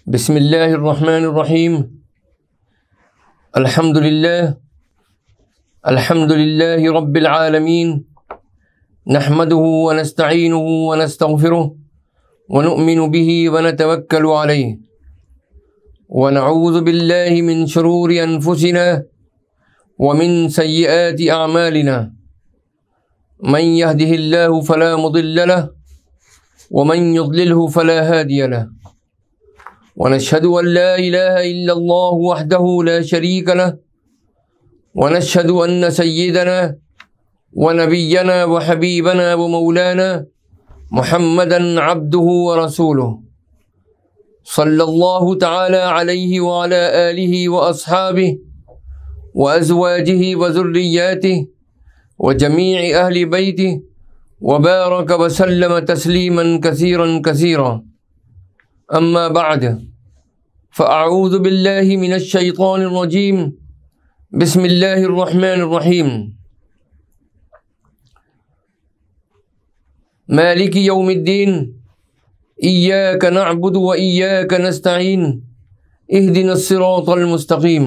بسم اللہ الرحمن الرحیم الحمد للہ رب العالمین نحمده ونستعینه ونستغفره ونؤمن به ونتوکل علیہ ونعوذ باللہ من شرور انفسنا ومن سیئات اعمالنا من يهده الله فلا مضل له ومن يضلله فلا هادي له ونشهد أن لا إله إلا الله وحده لا شريك له ونشهد أن سيدنا ونبينا وحبيبنا ومولانا محمدا عبده ورسوله صلى الله تعالى عليه وعلى آله وأصحابه وأزواجه وذرياته وجميع أهل بيته وبارك وسلم تسليما كثيرا كثيرا. أما بعد فأعوذ بالله من الشيطان الرجيم بسم الله الرحمن الرحيم مالك يوم الدين إياك نعبد وإياك نستعين اهدنا الصراط المستقيم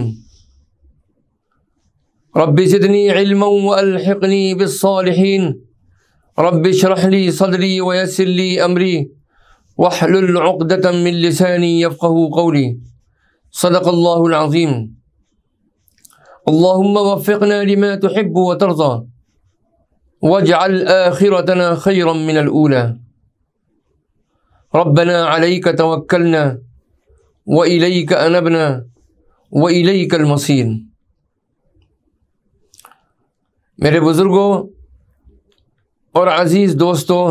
رب زدني علما وألحقني بالصالحين رب اشرح لي صدري ويسر لي أمري واحلل عقدة من لساني يفقهوا قولي صدق الله العظيم. اللهم وفقنا لما تحب وترضى واجعل آخرتنا خيرا من الأولى. ربنا عليك توكلنا وإليك أنبنا وإليك المصير. میرے بزرگوں اور عزیز دوستوں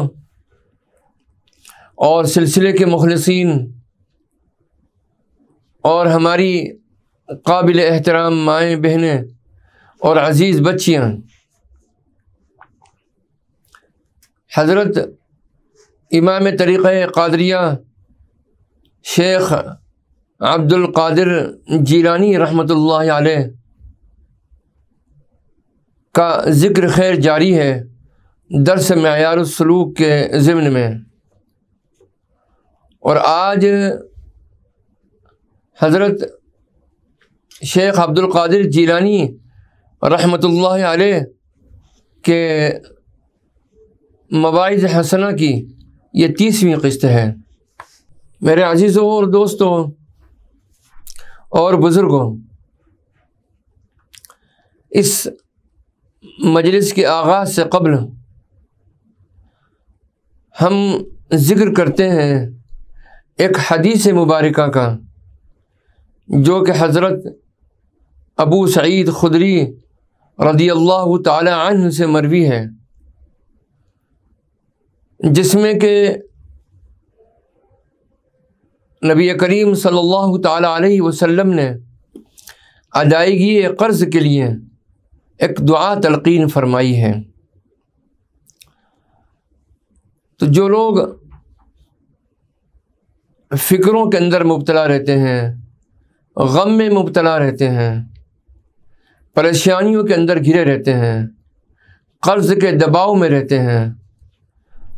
اور سلسلے کے مخلصین اور ہماری قابل احترام مائیں بہنیں اور عزیز بچیاں، حضرت امام طریقہ قادریہ شیخ عبد القادر جیلانی رحمۃ اللہ علیہ کا ذکر خیر جاری ہے درس معیار السلوک کے ضمن میں، اور آج حضرت شیخ عبد القادر جیلانی رحمۃ اللہ علیہ کے مواعظ حسنہ کی یہ 30ویں قسط ہے. میرے عزیزوں اور دوستوں اور بزرگوں، اس مجلس کے آغاز سے قبل ہم ذکر کرتے ہیں ایک حدیث مبارکہ کا جو کہ حضرت ابو سعید خدری رضی اللہ تعالی عنہ سے مروی ہے، جس میں کہ نبی کریم صلی اللہ تعالی علیہ وسلم نے ادائیگی قرض کے لیے ایک دعا تلقین فرمائی ہے. تو جو لوگ فکروں کے اندر مبتلا رہتے ہیں، غم میں مبتلا رہتے ہیں، پریشانیوں کے اندر گھرے رہتے ہیں، قرض کے دباؤ میں رہتے ہیں،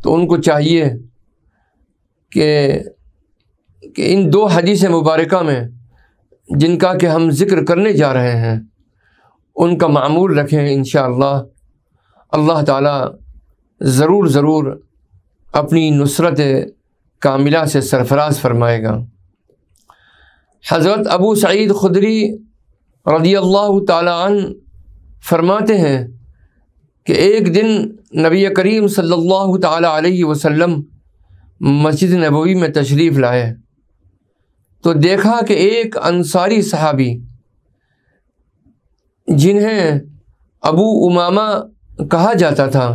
تو ان کو چاہیے کہ ان 2 حدیث مبارکہ میں جن کا کہ ہم ذکر کرنے جا رہے ہیں ان کا معمول رکھیں. انشاءاللہ اللہ تعالی ضرور اپنی نصرت کاملہ سے سرفراز فرمائے گا. حضرت ابو سعید خدری رضی اللہ تعالی عنہ فرماتے ہیں کہ ایک دن نبی کریم صلی اللہ تعالی علیہ وسلم مسجد نبوی میں تشریف لائے تو دیکھا کہ ایک انصاری صحابی جنہیں ابو امامہ کہا جاتا تھا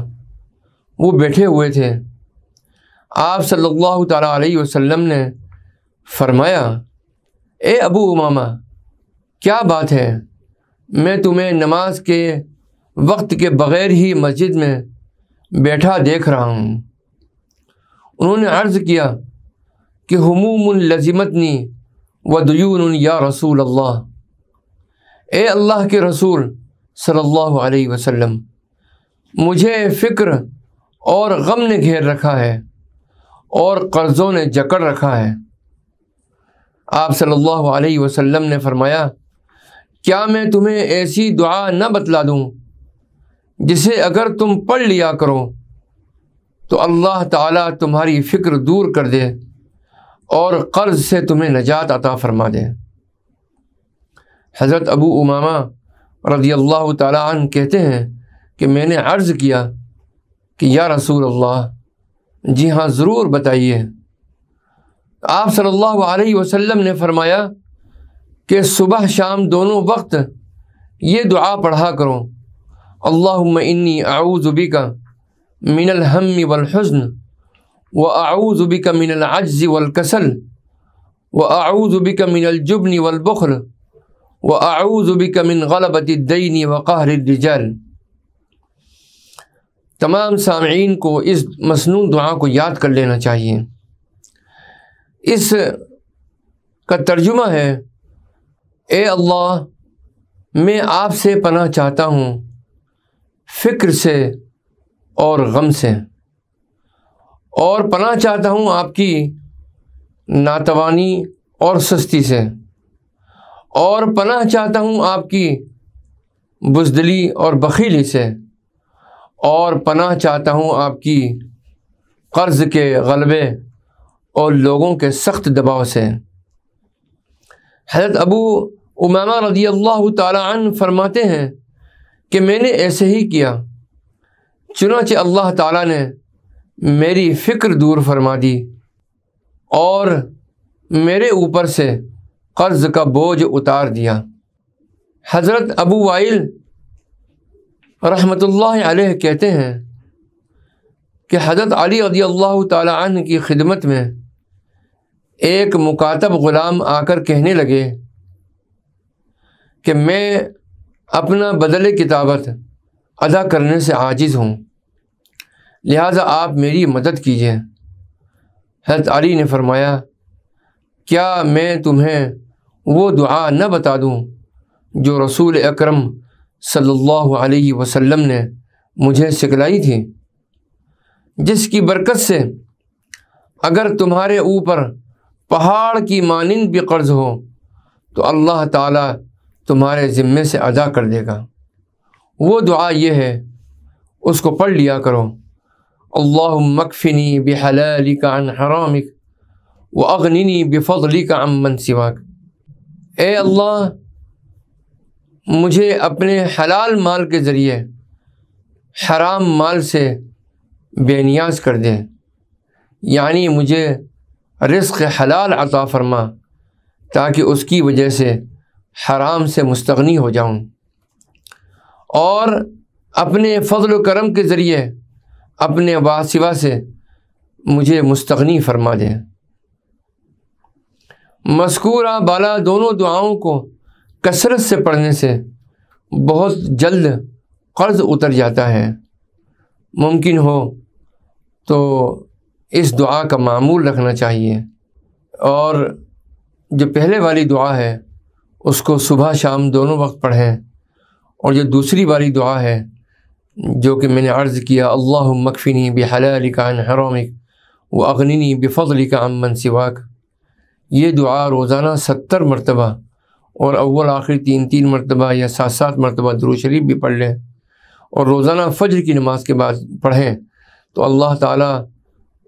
وہ بیٹھے ہوئے تھے. آپ صلی اللہ تعالیٰ علیہ وسلم نے فرمایا، اے ابو امامہ کیا بات ہے، میں تمہیں نماز کے وقت کے بغیر ہی مسجد میں بیٹھا دیکھ رہا ہوں. انہوں نے عرض کیا کہ ہموم لزمتنی ودیون یا رسول اللہ، اے اللہ کے رسول صلی اللہ علیہ وسلم، مجھے فکر اور غم نے گھیر رکھا ہے اور قرضوں نے جکڑ رکھا ہے. آپ صلی اللہ علیہ وسلم نے فرمایا کیا میں تمہیں ایسی دعا نہ بتلا دوں جسے اگر تم پڑھ لیا کرو تو اللہ تعالیٰ تمہاری فکر دور کر دے اور قرض سے تمہیں نجات عطا فرما دے۔ حضرت ابو امامہ رضی اللہ تعالیٰ عنہ کہتے ہیں کہ میں نے عرض کیا کہ یا رسول اللہ، جی ہاں ضرور بتائیے۔ آپ صلی اللہ علیہ وسلم نے فرمایا کہ صبح شام دونوں وقت یہ دعا پڑھا کرو، اللہم انی اعوذ بک من الہم والحزن واعوذ بک من العجز والکسل واعوذ بک من الجبن والبخل واعوذ بک من غلبۃ الدین وقہر الرجال۔ تمام سامعین کو اس مسنون دعا کو یاد کر لینا چاہیے۔ اس کا ترجمہ ہے، اے اللہ میں آپ سے پناہ چاہتا ہوں فکر سے اور غم سے، اور پناہ چاہتا ہوں آپ کی ناتوانی اور سستی سے، اور پناہ چاہتا ہوں آپ کی بزدلی اور بخیلی سے، اور پناہ چاہتا ہوں آپ کی قرض کے غلبے اور لوگوں کے سخت دباؤ سے۔ حضرت ابو امامہ رضی اللہ تعالی عنہ فرماتے ہیں کہ میں نے ایسے ہی کیا، چنانچہ اللہ تعالیٰ نے میری فکر دور فرما دی اور میرے اوپر سے قرض کا بوجھ اتار دیا۔ حضرت ابو وائل رحمۃ اللہ علیہ کہتے ہیں کہ حضرت علی رضی اللہ تعالی عنہ کی خدمت میں ایک مکاتب غلام آ کر کہنے لگے کہ میں اپنا بدل کتابت ادا کرنے سے عاجز ہوں، لہٰذا آپ میری مدد کیجیے۔ حضرت علی نے فرمایا کیا میں تمہیں وہ دعا نہ بتا دوں جو رسول اکرم صلی اللہ علیہ وسلم نے مجھے سکھلائی تھی، جس کی برکت سے اگر تمہارے اوپر پہاڑ کی مانند بھی قرض ہو تو اللہ تعالیٰ تمہارے ذمے سے ادا کر دے گا۔ وہ دعا یہ ہے، اس کو پڑھ لیا کرو، اللہم اکفنی بحلالک عن حرامک واغننی بفضلک عن من سواک۔ اے اللہ مجھے اپنے حلال مال کے ذریعے حرام مال سے بے نیاز کر دے، یعنی مجھے رزق حلال عطا فرما تاکہ اس کی وجہ سے حرام سے مستغنی ہو جاؤں، اور اپنے فضل و کرم کے ذریعے اپنے واسطہ سے مجھے مستغنی فرما دے۔ مذکورہ بالا دونوں دعاؤں کو کثرت سے پڑھنے سے بہت جلد قرض اتر جاتا ہے۔ ممکن ہو تو اس دعا کا معمول رکھنا چاہیے، اور جو پہلے والی دعا ہے اس کو صبح شام دونوں وقت پڑھیں، اور جو دوسری والی دعا ہے جو کہ میں نے عرض کیا، اللہم اکفنی بحلالک عن حرامک واغننی بفضلک عن من سواک، یہ دعا روزانہ 70 مرتبہ اور اول آخر 3 مرتبہ یا 7 مرتبہ درود شریف بھی پڑھ لیں، اور روزانہ فجر کی نماز کے بعد پڑھیں، تو اللہ تعالیٰ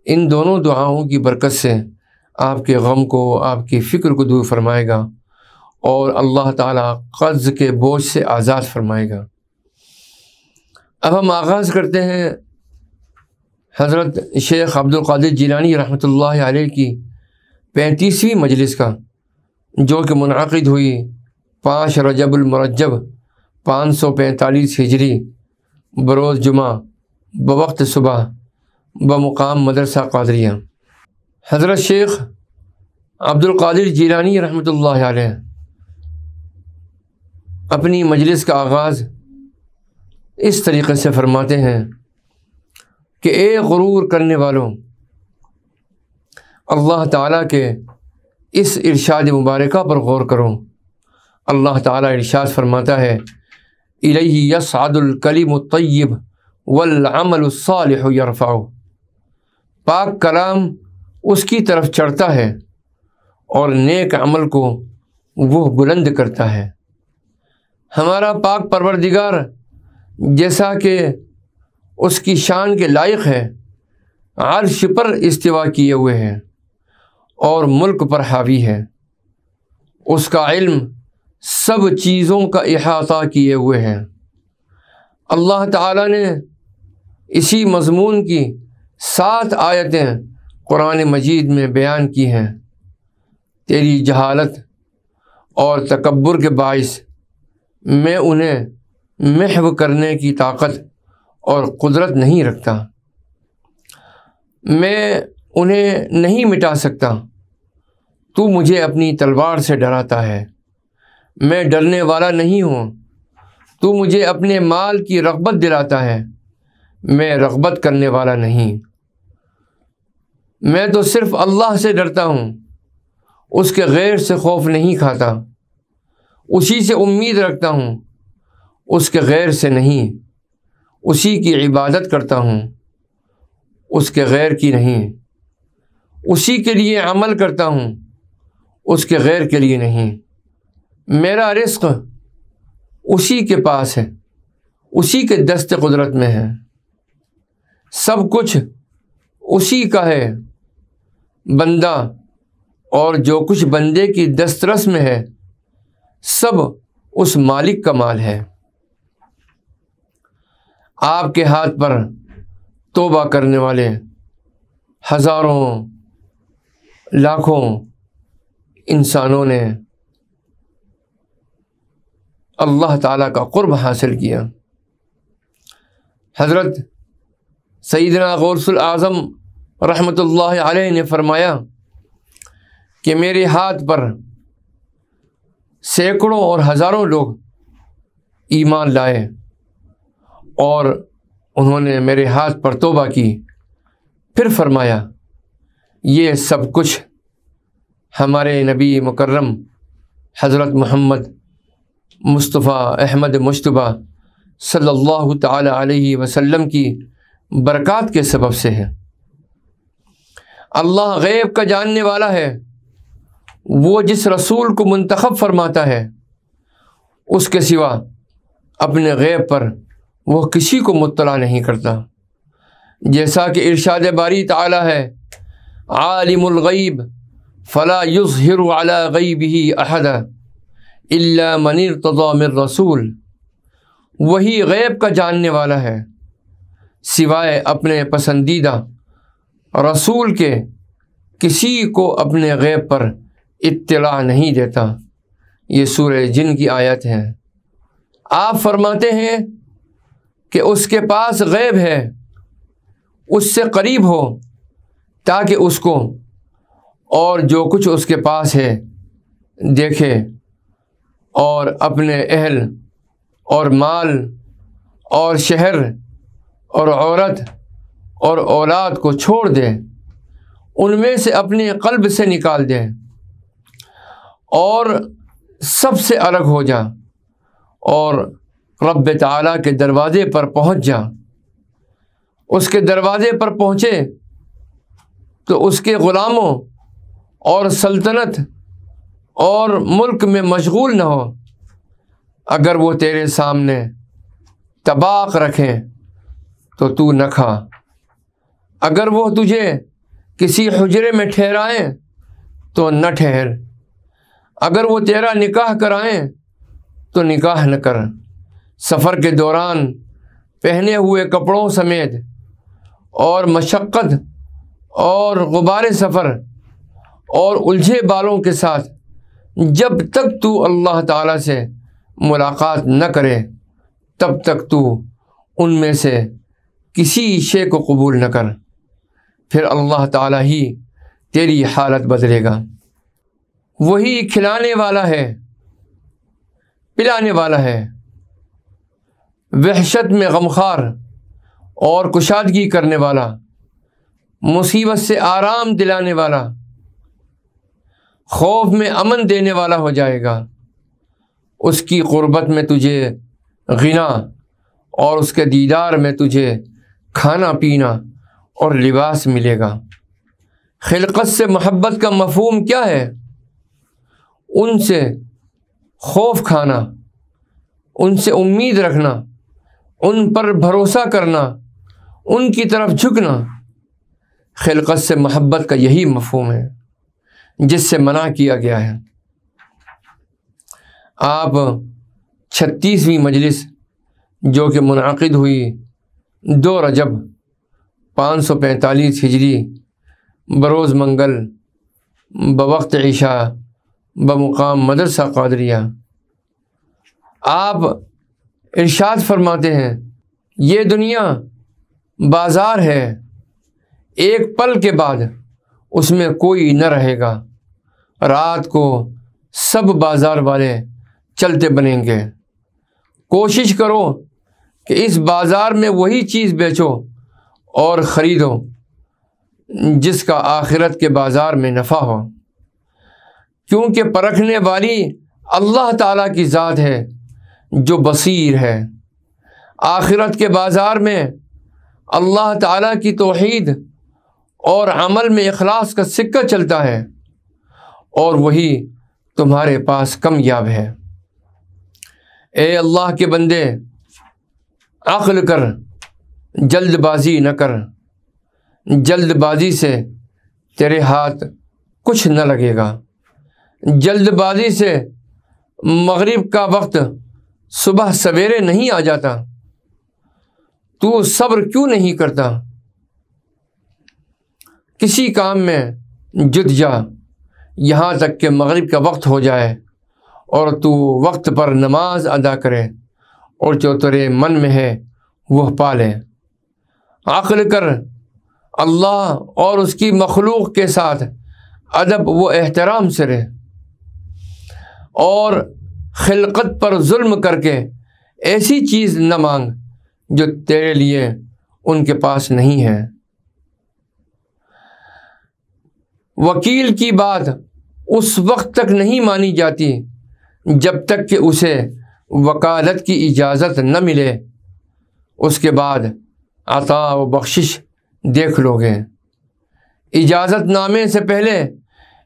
ان دونوں دعاؤں کی برکت سے آپ کے غم کو، آپ کی فکر کو دور فرمائے گا، اور اللہ تعالیٰ قرض کے بوجھ سے آزاد فرمائے گا۔ اب ہم آغاز کرتے ہیں حضرت شیخ عبد القادر جیلانی رحمۃ اللہ علیہ کی 35ویں مجلس کا، جو کہ منعقد ہوئی 5 رجب المرجب 545 ہجری بروز جمعہ بوقت صبح بمقام مدرسہ قادریہ۔ حضرت شیخ عبد القادر جیلانی رحمۃ اللہ علیہ اپنی مجلس کا آغاز اس طریقے سے فرماتے ہیں کہ اے غرور کرنے والوں، اللہ تعالیٰ کے اس ارشاد مبارکہ پر غور کرو۔ اللہ تعالیٰ ارشاد فرماتا ہے، الیہ یصعد الکلم الطیب والعمل الصالح یرفعہ، پاک کلام اس کی طرف چڑھتا ہے اور نیک عمل کو وہ بلند کرتا ہے۔ ہمارا پاک پروردگار جیسا کہ اس کی شان کے لائق ہے، عرش پر استوا کیے ہوئے ہے اور ملک پر حاوی ہے۔ اس کا علم سب چیزوں کا احاطہ کیے ہوئے ہے۔ اللہ تعالیٰ نے اسی مضمون کی 7 آیتیں قرآن مجید میں بیان کی ہیں۔ تیری جہالت اور تکبر کے باعث میں انہیں محو کرنے کی طاقت اور قدرت نہیں رکھتا، میں انہیں نہیں مٹا سکتا، تو مجھے اپنی تلوار سے ڈراتا ہے، میں ڈرنے والا نہیں ہوں، تو مجھے اپنے مال کی رغبت دلاتا ہے، میں رغبت کرنے والا نہیں، میں تو صرف اللہ سے ڈرتا ہوں، اس کے غیر سے خوف نہیں کھاتا، اسی سے امید رکھتا ہوں، اس کے غیر سے نہیں، اسی کی عبادت کرتا ہوں، اس کے غیر کی نہیں، اسی کے لیے عمل کرتا ہوں، اس کے غیر کے لیے نہیں، میرا رزق اسی کے پاس ہے، اسی کے دست قدرت میں ہے، سب کچھ اسی کا ہے، بندہ اور جو کچھ بندے کی دسترس میں ہے سب اس مالک کا مال ہے۔ آپ کے ہاتھ پر توبہ کرنے والے ہزاروں لاکھوں انسانوں نے اللہ تعالیٰ کا قرب حاصل کیا۔ حضرت سیدنا غوث الاعظم رحمۃ اللہ علیہ نے فرمایا کہ میرے ہاتھ پر سینکڑوں اور ہزاروں لوگ ایمان لائے اور انہوں نے میرے ہاتھ پر توبہ کی۔ پھر فرمایا یہ سب کچھ ہمارے نبی مکرم حضرت محمد مصطفیٰ احمد مجتبیٰ صلی اللہ تعالی علیہ وسلم کی برکات کے سبب سے ہے۔ اللہ غیب کا جاننے والا ہے، وہ جس رسول کو منتخب فرماتا ہے اس کے سوا اپنے غیب پر وہ کسی کو مطلع نہیں کرتا، جیسا کہ ارشاد باری تعالی ہے، عالم الغیب فلا یظہر علی غیبہ احدا الا من ارتضی من رسول، وہی غیب کا جاننے والا ہے، سوائے اپنے پسندیدہ رسول کے کسی کو اپنے غیب پر اطلاع نہیں دیتا۔ یہ سورہ جن کی آیت ہے۔ آپ فرماتے ہیں کہ اس کے پاس غیب ہے، اس سے قریب ہو تاکہ اس کو اور جو کچھ اس کے پاس ہے دیکھے اور اپنے اہل اور مال اور شہر اور عورت اور اولاد کو چھوڑ دے، ان میں سے اپنے قلب سے نکال دے اور سب سے الگ ہو جا اور رب تعالیٰ کے دروازے پر پہنچ جا۔ اس کے دروازے پر پہنچے تو اس کے غلاموں اور سلطنت اور ملک میں مشغول نہ ہو۔ اگر وہ تیرے سامنے طباق رکھیں تو تو نہ کھا، اگر وہ تجھے کسی حجرے میں ٹھہرائیں تو نہ ٹھہر، اگر وہ تیرا نکاح کرائیں تو نکاح نہ کر، سفر کے دوران پہنے ہوئے کپڑوں سمیت اور مشقت اور غبار سفر اور الجھے بالوں کے ساتھ جب تک تو اللہ تعالیٰ سے ملاقات نہ کرے تب تک تو ان میں سے کسی شے کو قبول نہ کر، پھر اللہ تعالیٰ ہی تیری حالت بدلے گا۔ وہی کھلانے والا ہے، پلانے والا ہے، وحشت میں غمخوار اور کشادگی کرنے والا، مصیبت سے آرام دلانے والا، خوف میں امن دینے والا ہو جائے گا۔ اس کی قربت میں تجھے غنا اور اس کے دیدار میں تجھے کھانا پینا اور لباس ملے گا۔ خلقت سے محبت کا مفہوم کیا ہے؟ ان سے خوف کھانا، ان سے امید رکھنا، ان پر بھروسہ کرنا، ان کی طرف جھکنا، خلقت سے محبت کا یہی مفہوم ہے جس سے منع کیا گیا ہے۔ آپ 36ویں مجلس جو کہ منعقد ہوئی 2 رجب 545 ہجری بروز منگل بوقت عشاء بمقام مدرسہ قادریہ، آپ ارشاد فرماتے ہیں یہ دنیا بازار ہے، ایک پل کے بعد اس میں کوئی نہ رہے گا، رات کو سب بازار والے چلتے بنیں گے، کوشش کرو کہ اس بازار میں وہی چیز بیچو اور خریدو جس کا آخرت کے بازار میں نفع ہو، کیونکہ پرکھنے والی اللہ تعالیٰ کی ذات ہے جو بصیر ہے۔ آخرت کے بازار میں اللہ تعالیٰ کی توحید اور عمل میں اخلاص کا سکہ چلتا ہے اور وہی تمہارے پاس کامیاب ہے۔ اے اللہ کے بندے، عقل کر، جلد بازی نہ کر، جلد بازی سے تیرے ہاتھ کچھ نہ لگے گا، جلد بازی سے مغرب کا وقت صبح سویرے نہیں آ جاتا، تو صبر کیوں نہیں کرتا؟ کسی کام میں جت جا یہاں تک کہ مغرب کا وقت ہو جائے اور تو وقت پر نماز ادا کرے اور جو تیرے من میں ہے وہ پالے۔ عقل کر، اللہ اور اس کی مخلوق کے ساتھ ادب و احترام سے رہ، اور خلقت پر ظلم کر کے ایسی چیز نہ مانگ جو تیرے لیے ان کے پاس نہیں ہے۔ وکیل کی بات اس وقت تک نہیں مانی جاتی جب تک کہ اسے وکالت کی اجازت نہ ملے، اس کے بعد عطا و بخشش دیکھ لو گے۔ اجازت نامے سے پہلے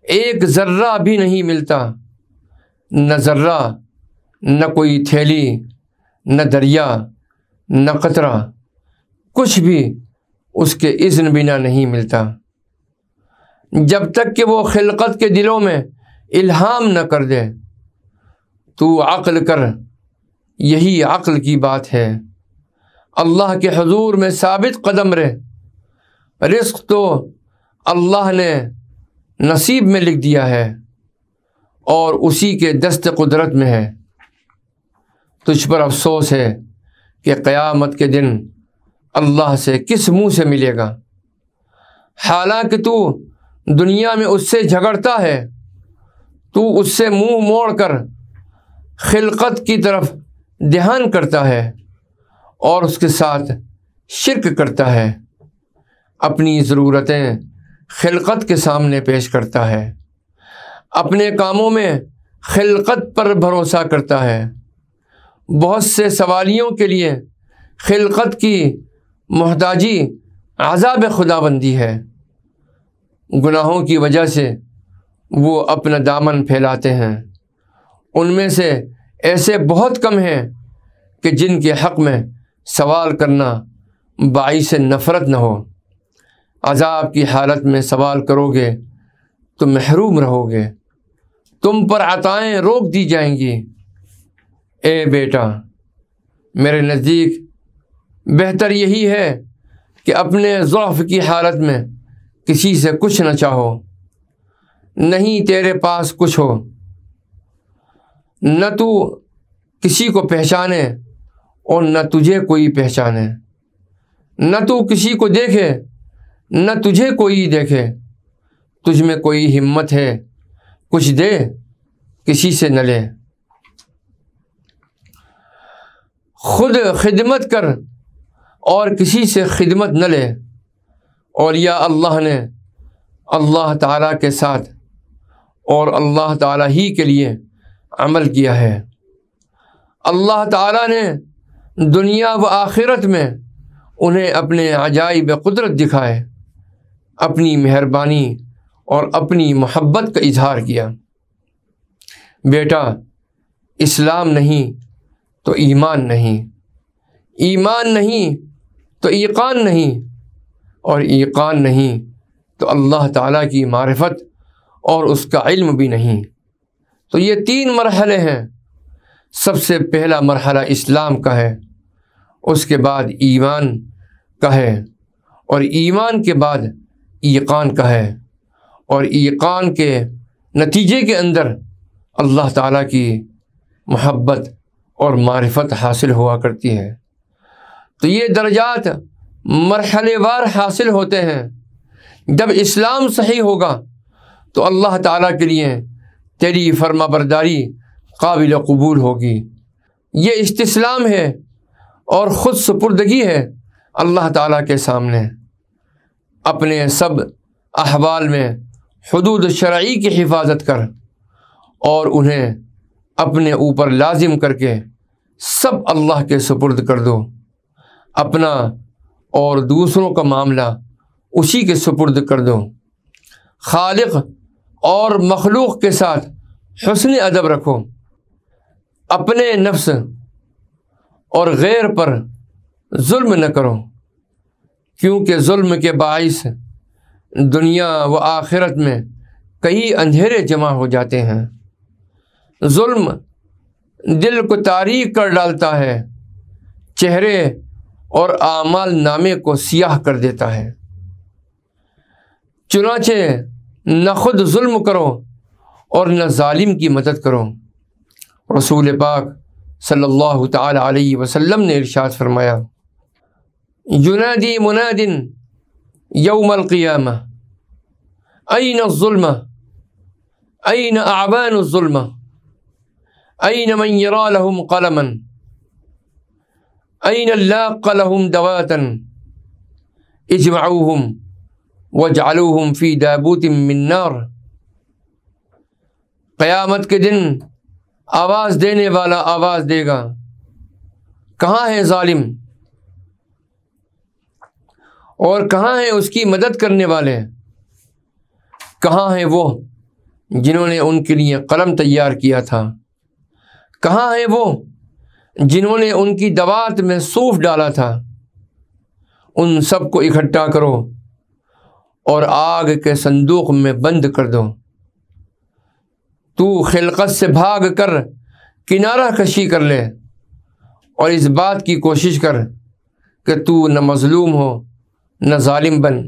ایک ذرہ بھی نہیں ملتا، نہ ذرہ، نہ کوئی تھیلی، نہ دریا، نہ قطرہ، کچھ بھی اس کے اذن بنا نہیں ملتا، جب تک کہ وہ خلقت کے دلوں میں الہام نہ کر دے۔ تو عقل کر، یہی عقل کی بات ہے۔ اللہ کے حضور میں ثابت قدم رہ، رزق تو اللہ نے نصیب میں لکھ دیا ہے اور اسی کے دست قدرت میں ہے۔ تجھ پر افسوس ہے کہ قیامت کے دن اللہ سے کس منہ سے ملے گا، حالانکہ تو دنیا میں اس سے جھگڑتا ہے، تو اس سے منہ موڑ کر خلقت کی طرف دھیان کرتا ہے اور اس کے ساتھ شرک کرتا ہے، اپنی ضرورتیں خلقت کے سامنے پیش کرتا ہے، اپنے کاموں میں خلقت پر بھروسہ کرتا ہے۔ بہت سے سوالیوں کے لیے خلقت کی محتاجی عذاب خداوندی ہے، گناہوں کی وجہ سے وہ اپنا دامن پھیلاتے ہیں۔ ان میں سے ایسے بہت کم ہیں کہ جن کے حق میں سوال کرنا باعث نفرت نہ ہو۔ عذاب کی حالت میں سوال کرو گے تو محروم رہو گے، تم پر عطائیں روک دی جائیں گی۔ اے بیٹا، میرے نزدیک بہتر یہی ہے کہ اپنے ضعف کی حالت میں کسی سے کچھ نہ چاہو، نہیں تیرے پاس کچھ ہو، نہ تو کسی کو پہچانے اور نہ تجھے کوئی پہچانے، نہ تو کسی کو دیکھے نہ تجھے کوئی دیکھے، تجھ میں کوئی ہمت ہے کچھ دے، کسی سے نہ لے۔ خود خدمت کر اور کسی سے خدمت نہ لے۔ اولیاء اللہ نے اللہ تعالیٰ کے ساتھ اور اللہ تعالیٰ ہی کے لیے عمل کیا ہے۔ اللہ تعالیٰ نے دنیا و آخرت میں انہیں اپنے عجائب قدرت دکھائے، اپنی مہربانی اور اپنی محبت کا اظہار کیا۔ بیٹا اسلام نہیں تو ایمان نہیں، ایمان نہیں تو ایقان نہیں، اور ایقان نہیں تو اللہ تعالیٰ کی معرفت اور اس کا علم بھی نہیں۔ تو یہ 3 مرحلے ہیں۔ سب سے پہلا مرحلہ اسلام کا ہے، اس کے بعد ایمان کا ہے، اور ایمان کے بعد ایقان کا ہے، اور ایقان کے نتیجے کے اندر اللہ تعالیٰ کی محبت اور معرفت حاصل ہوا کرتی ہے۔ تو یہ درجات مرحلے وار حاصل ہوتے ہیں۔ جب اسلام صحیح ہوگا تو اللہ تعالیٰ کے لیے تیری فرما برداری قابل قبول ہوگی۔ یہ استسلام ہے اور خود سپردگی ہے اللہ تعالیٰ کے سامنے۔ اپنے سب احوال میں حدود شرعی کی حفاظت کر اور انہیں اپنے اوپر لازم کر کے سب اللہ کے سپرد کر دو۔ اپنا اور دوسروں کا معاملہ اسی کے سپرد کر دو۔ خالق اور مخلوق کے ساتھ حسن ادب رکھو۔ اپنے نفس اور غیر پر ظلم نہ کرو، کیونکہ ظلم کے باعث دنیا و آخرت میں کئی اندھیرے جمع ہو جاتے ہیں۔ ظلم دل کو تاریک کر ڈالتا ہے، چہرے اور اعمال نامے کو سیاہ کر دیتا ہے۔ چنانچہ نہ خود ظلم کرو اور نہ ظالم کی مدد کرو۔ رسول پاک صلی اللہ تعالی علیہ وسلم نے ارشاد فرمایا، ینادی مناد یوم القیامہ این الظلم این اعوان الظلم این من یرا لهم قلما این اللاق لهم دواتا اجمعوهم واجعلوهم فی دابوت من نار۔ قیامت کے دن آواز دینے والا آواز دے گا، کہاں ہے ظالم اور کہاں ہیں اس کی مدد کرنے والے؟ کہاں ہیں وہ جنہوں نے ان کے لیے قلم تیار کیا تھا؟ کہاں ہیں وہ جنہوں نے ان کی دوات میں صوف ڈالا تھا؟ ان سب کو اکٹھا کرو اور آگ کے صندوق میں بند کر دو۔ تو خلقت سے بھاگ کر کنارہ کشی کر لے اور اس بات کی کوشش کر کہ تو نہ مظلوم ہو نہ ظالم بن۔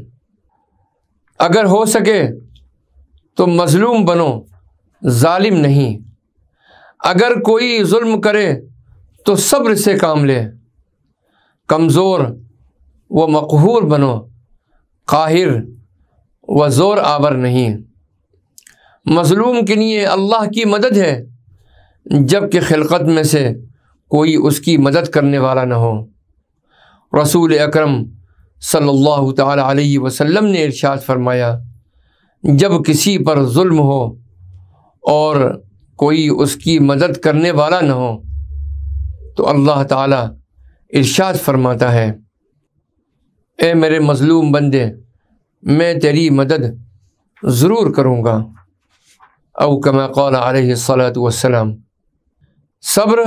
اگر ہو سکے تو مظلوم بنو، ظالم نہیں۔ اگر کوئی ظلم کرے تو صبر سے کام لے، کمزور و مقہور بنو، قاہر و زور آور نہیں۔ مظلوم کے لیے اللہ کی مدد ہے جب کہ خلقت میں سے کوئی اس کی مدد کرنے والا نہ ہو۔ رسول اکرم صلی اللہ تعالی علیہ وسلم نے ارشاد فرمایا، جب کسی پر ظلم ہو اور کوئی اس کی مدد کرنے والا نہ ہو تو اللہ تعالیٰ ارشاد فرماتا ہے، اے میرے مظلوم بندے، میں تیری مدد ضرور کروں گا، او کما قال علیہ الصلاۃ والسلام۔ صبر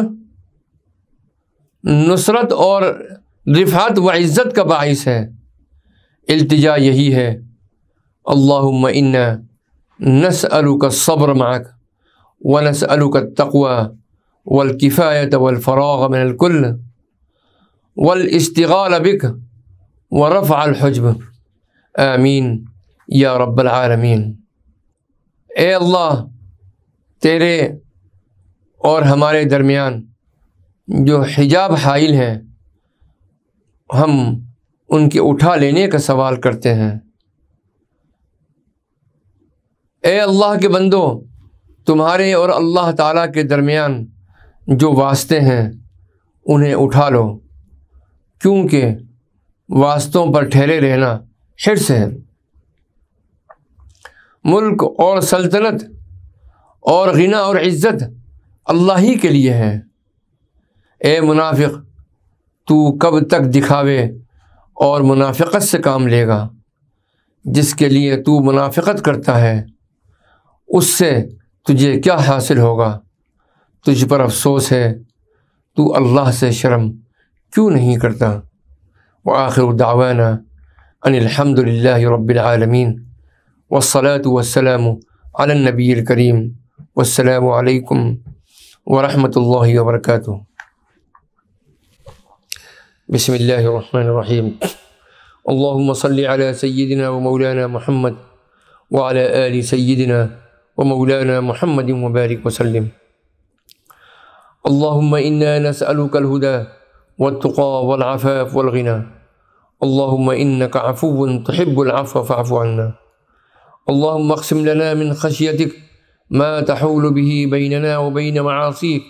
نصرت اور رفعت و عزت کا باعث ہے۔ التجا یہی ہے، اللہم انا نسألک الصبر معک ونسألک التقوی والکفایۃ والفراغ من الکل والاشتغال بک ورفع الحجب، آمین یا رب العالمین۔ اے اللہ، تیرے اور ہمارے درمیان جو حجاب حائل ہیں ہم ان کے اٹھا لینے کا سوال کرتے ہیں۔ اے اللہ کے بندو، تمہارے اور اللہ تعالیٰ کے درمیان جو واسطے ہیں انہیں اٹھا لو، کیونکہ واسطوں پر ٹھہرے رہنا حرص ہے۔ ملک اور سلطنت اور غنا اور عزت اللہ ہی کے لیے ہے۔ اے منافق، تو کب تک دکھاوے اور منافقت سے کام لے گا؟ جس کے لیے تو منافقت کرتا ہے اس سے تجھے کیا حاصل ہوگا؟ تجھ پر افسوس ہے، تو اللہ سے شرم کیوں نہیں کرتا؟ وآخر دعوانا ان الحمد للہ رب العالمین والصلاة والسلام علی النبی الکریم والسلام علیکم ورحمۃ اللہ وبرکاتہ۔ بسم اللہ الرحمن الرحیم۔ اللہم صلی علی سیدنا و مولانا محمد وعلی آل سیدنا و مولانا محمد وبارک وسلم۔ اللہم انا نسألک الہدی والتقى والعفاف والغنى، اللہم انک عفو تحب العفو فاعف عنا، اللہم اقسم لنا من خشیتک ما تحول به بیننا وبین معاصیک،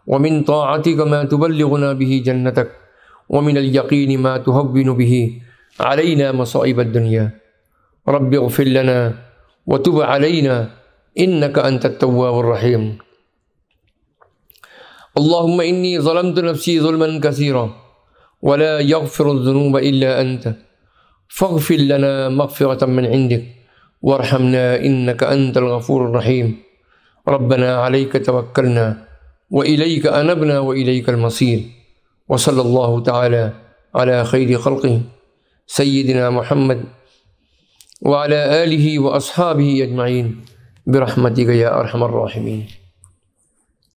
ومن طاعتک ما تبلغنا به جنتک، ومن الیقین ما تهون به علینا مصائب الدنیا، رب اغفر لنا وتب علینا انک انت التواب الرحیم۔ اللہم انی ظلمت نفسی ظلما کثیرا ولا یغفر الذنوب الا انت، فاغفر لنا مغفرة من عندک وارحمنا انک انت الغفور الرحیم، ربنا علیک توکلنا والیک انبنا والیک المصیر، وصلی اللہ تعالی علی خیر خلقہ سیدنا محمد وعلی آلہ واصحابہ اجمعین برحمتک یا ارحم الراحمین۔